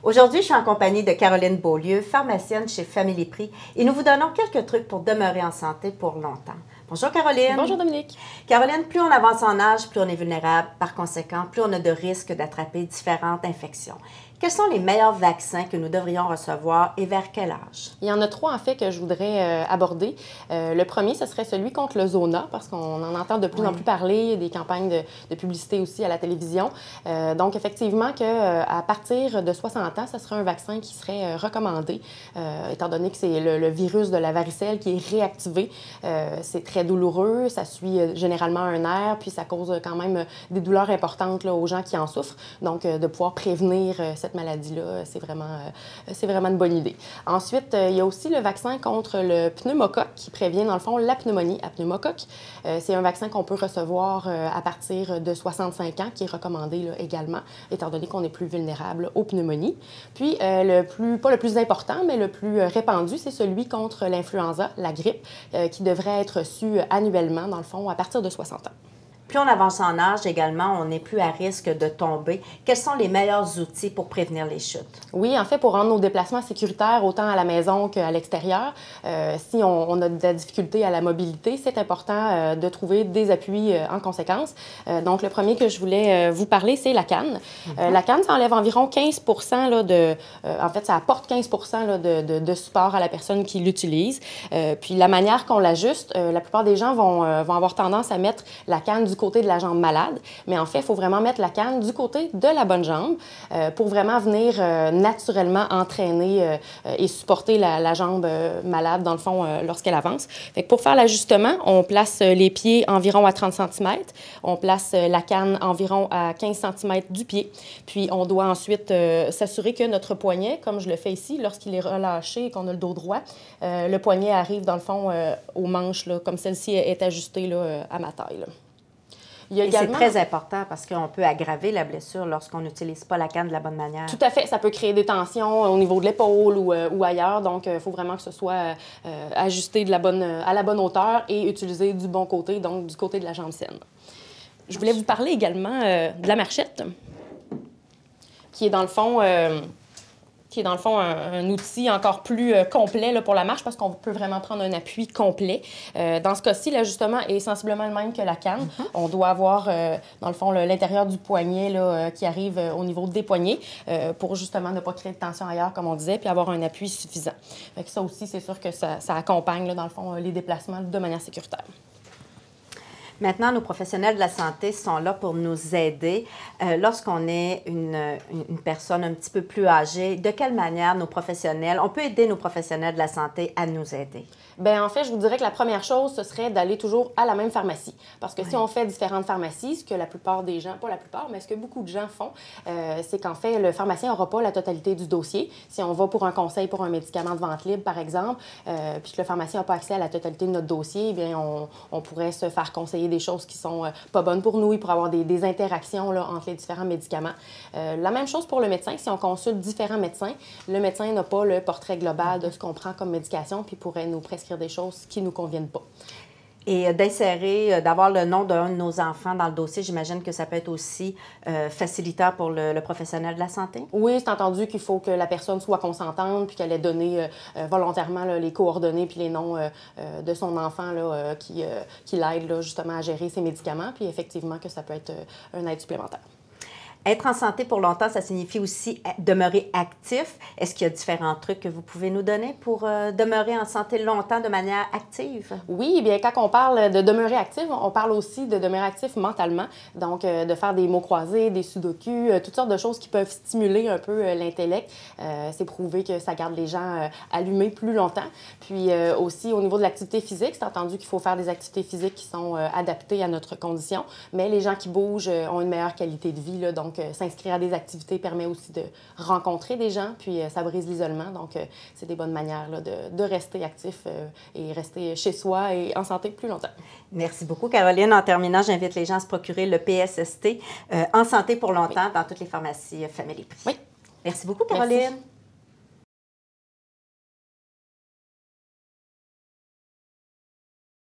Aujourd'hui, je suis en compagnie de Caroline Beaulieu, pharmacienne chez Family Prix, et nous vous donnons quelques trucs pour demeurer en santé pour longtemps. Bonjour Caroline. Bonjour Dominique. Caroline, plus on avance en âge, plus on est vulnérable. Par conséquent, plus on a de risques d'attraper différentes infections. Quels sont les meilleurs vaccins que nous devrions recevoir et vers quel âge? Il y en a trois, en fait, que je voudrais aborder. Le premier, ce serait celui contre le Zona, parce qu'on en entend de plus en plus parler, des campagnes de publicité aussi à la télévision. Donc, effectivement, qu'à partir de 60 ans, ce serait un vaccin qui serait recommandé, étant donné que c'est le virus de la varicelle qui est réactivé. C'est très douloureux, ça suit généralement un nerf, puis ça cause quand même des douleurs importantes là, aux gens qui en souffrent. Donc, de pouvoir prévenir cette maladie-là, c'est vraiment une bonne idée. Ensuite, il y a aussi le vaccin contre le pneumocoque qui prévient, dans le fond, la pneumonie à pneumocoque. C'est un vaccin qu'on peut recevoir à partir de 65 ans, qui est recommandé là, également, étant donné qu'on est plus vulnérable aux pneumonies. Puis, pas le plus important, mais le plus répandu, c'est celui contre l'influenza, la grippe, qui devrait être reçu annuellement, dans le fond, à partir de 60 ans. Plus on avance en âge également, on n'est plus à risque de tomber. Quels sont les meilleurs outils pour prévenir les chutes? Oui, en fait, pour rendre nos déplacements sécuritaires autant à la maison qu'à l'extérieur, si on a de la difficulté à la mobilité, c'est important de trouver des appuis en conséquence. Donc, le premier que je voulais vous parler, c'est la canne. La canne, ça enlève environ 15 là, en fait, ça apporte 15 là, de support à la personne qui l'utilise. Puis, la manière qu'on l'ajuste, la plupart des gens vont avoir tendance à mettre la canne du côté de la jambe malade, mais en fait, il faut vraiment mettre la canne du côté de la bonne jambe pour vraiment venir naturellement entraîner et supporter la jambe malade, dans le fond, lorsqu'elle avance. Fait que pour faire l'ajustement, on place les pieds environ à 30 cm, on place la canne environ à 15 cm du pied, puis on doit ensuite s'assurer que notre poignet, comme je le fais ici, lorsqu'il est relâché et qu'on a le dos droit, le poignet arrive, dans le fond, aux manches, là, comme celle-ci est ajustée là, à ma taille. Là. C'est très important parce qu'on peut aggraver la blessure lorsqu'on n'utilise pas la canne de la bonne manière. Tout à fait. Ça peut créer des tensions au niveau de l'épaule ou ailleurs. Donc, il faut vraiment que ce soit ajusté à la bonne hauteur et utilisé du bon côté, donc du côté de la jambe saine. Je voulais vous parler également de la marchette, qui est dans le fond... un outil encore plus complet là, pour la marche parce qu'on peut vraiment prendre un appui complet. Dans ce cas-ci, l'ajustement est sensiblement le même que la canne. On doit avoir, dans le fond, l'intérieur du poignet là, qui arrive au niveau des poignets pour justement ne pas créer de tension ailleurs, comme on disait, puis avoir un appui suffisant. Fait que ça aussi, c'est sûr que ça accompagne, là, dans le fond, les déplacements de manière sécuritaire. Maintenant, nos professionnels de la santé sont là pour nous aider. Lorsqu'on est une personne un petit peu plus âgée, de quelle manière on peut aider nos professionnels de la santé à nous aider? Bien, en fait, je vous dirais que la première chose, ce serait d'aller toujours à la même pharmacie. Parce que si on fait différentes pharmacies, ce que la plupart des gens, pas la plupart, mais ce que beaucoup de gens font, c'est qu'en fait, le pharmacien n'aura pas la totalité du dossier. Si on va pour un conseil pour un médicament de vente libre, par exemple, puis que le pharmacien n'a pas accès à la totalité de notre dossier, eh bien, on pourrait se faire conseiller des choses qui sont pas bonnes pour nous. Il pourrait y avoir des interactions là, entre les différents médicaments. La même chose pour le médecin. Si on consulte différents médecins, le médecin n'a pas le portrait global de ce qu'on prend comme médication puis pourrait nous prescrire des choses qui ne nous conviennent pas. Et d'avoir le nom d'un de nos enfants dans le dossier, j'imagine que ça peut être aussi facilitant pour le professionnel de la santé? Oui, c'est entendu qu'il faut que la personne soit consentante puis qu'elle ait donné volontairement là, les coordonnées puis les noms de son enfant là, qui l'aide justement à gérer ses médicaments, puis effectivement que ça peut être un aide supplémentaire. Être en santé pour longtemps, ça signifie aussi demeurer actif. Est-ce qu'il y a différents trucs que vous pouvez nous donner pour demeurer en santé longtemps de manière active? Oui, bien quand on parle de demeurer actif, on parle aussi de demeurer actif mentalement. Donc, de faire des mots croisés, des sudoku, toutes sortes de choses qui peuvent stimuler un peu l'intellect. C'est prouvé que ça garde les gens allumés plus longtemps. Puis aussi, au niveau de l'activité physique, c'est entendu qu'il faut faire des activités physiques qui sont adaptées à notre condition. Mais les gens qui bougent ont une meilleure qualité de vie, là, donc s'inscrire à des activités permet aussi de rencontrer des gens, puis ça brise l'isolement. Donc, c'est des bonnes manières là, de rester actif et rester chez soi et en santé plus longtemps. Merci beaucoup, Caroline. En terminant, j'invite les gens à se procurer le PSST en santé pour longtemps dans toutes les pharmacies Family Prix. Oui. Merci beaucoup, Caroline. Merci.